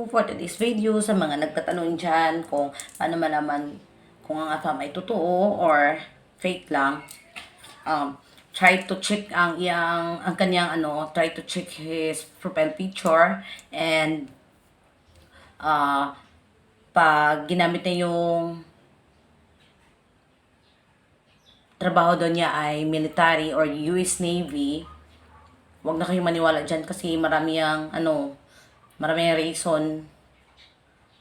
for today's video sa mga nagtatanong dyan kung paano malaman kung ang AFAM ay totoo or fake lang. Try to check try to check his profile picture, and pag ginamit niya yung trabaho doon niya ay military or US Navy, wag na kayong maniwala dyan kasi marami ang reason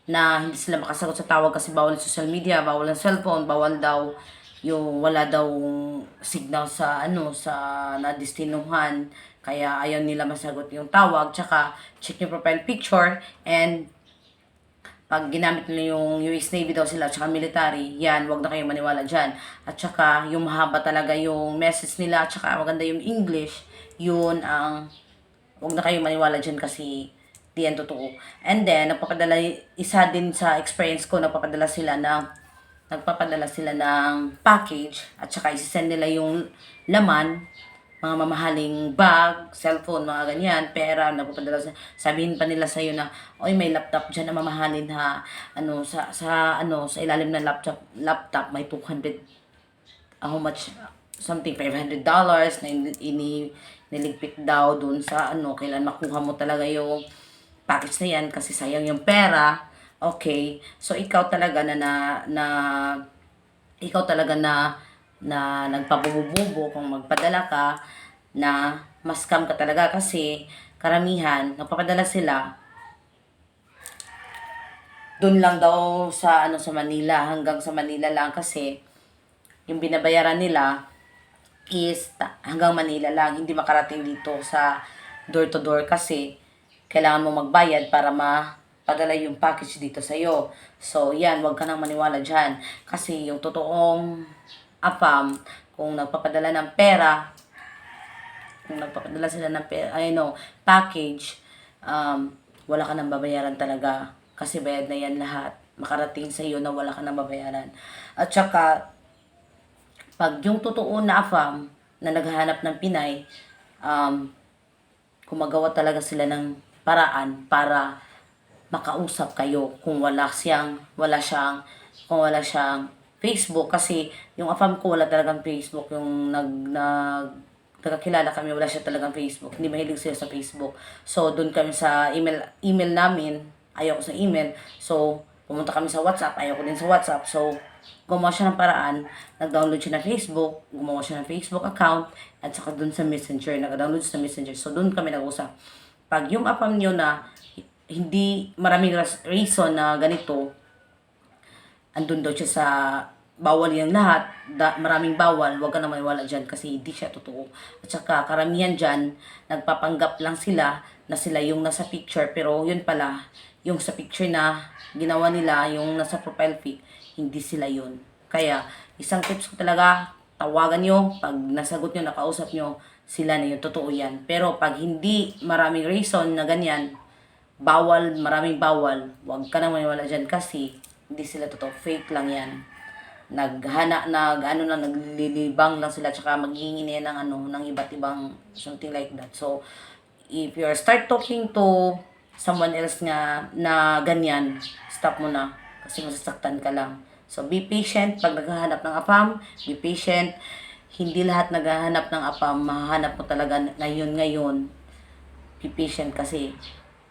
na hindi sila makasagot sa tawag kasi bawal social media, bawal ang cellphone, bawal daw yung wala daw signal sa sa nadestinuhan, kaya ayaw nila masagot yung tawag. Tsaka check yung profile picture, and pag ginamit nila yung US Navy daw sila tsaka military, yan, wag na kayong maniwala dyan. At tsaka yung mahaba talaga yung message nila, at tsaka maganda yung English, yun ang wag na kayong maniwala dyan kasi di yan totoo. And then, isa din sa experience ko, nagpapadala sila ng package, at saka isisend nila yung laman, mga mamahaling bag, cellphone, mga ganyan, pera, sabihin pa nila sa'yo na, oy, may laptop dyan na mamahalin ha, sa ilalim ng laptop, may 200, how much, something, $500 na niligpit daw dun sa kailan makuha mo talaga yung package na yan kasi sayang yung pera. Okay, so ikaw talaga na nagpabububo kung magpadala ka, na ma-scam ka talaga kasi karamihan nagpapadala sila doon lang daw sa Manila, hanggang sa Manila lang, kasi yung binabayaran nila is hanggang Manila lang, hindi makarating dito sa door to door kasi kailangan mo magbayad para mapadala yung package dito sa'yo. So, yan, wag ka nang maniwala dyan. Kasi yung totoong AFAM, kung nagpapadala sila ng pera, package, wala ka nang babayaran talaga. Kasi bayad na yan lahat. Makarating sa'yo na wala ka nang babayaran. At saka, pag yung totoo na AFAM na naghahanap ng Pinay, gumagawa talaga sila ng paraan para makausap kayo kung wala siyang Facebook. Kasi yung AFAM ko wala talagang Facebook, yung nagkakilala kami, wala siya talagang Facebook, hindi mahilig sila sa Facebook. So doon kami sa email namin, ayaw ko sa email, so pumunta kami sa WhatsApp, ayaw ko din sa WhatsApp. So gumawa siya ng paraan, nag-download siya ng Facebook, gumawa siya ng Facebook account, at saka doon sa Messenger, nag-download siya sa Messenger. So doon kami nag-usap. Pag yung AFAM nyo na hindi maraming reason na ganito, andun daw siya sa bawal yung lahat, maraming bawal, wag ka na maniwala dyan kasi hindi siya totoo. At saka karamihan dyan, nagpapanggap lang sila na sila yung nasa picture, pero yun pala, yung sa picture na ginawa nila, yung nasa profile pic, hindi sila yun. Kaya, isang tips ko talaga, tawagan nyo, pag nasagot nyo, nakausap nyo, sila na yung totoo yan. Pero pag hindi maraming reason na ganyan, maraming bawal, wag ka na maniwala dyan kasi hindi sila totoo, fake lang yan. Naglilibang lang sila, tsaka maghihingi ng iba't ibang something like that. So, if you start talking to someone else na ganyan, stop mo na kasi masasaktan ka lang. So, be patient pag naghahanap ng AFAM, be patient. Hindi lahat naghahanap ng AFAM, mahahanap mo talaga ngayon. Be patient kasi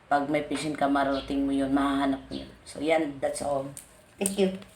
pag may patient ka, mararating mo yun, mahahanap mo yun. So, yan, that's all. Thank you.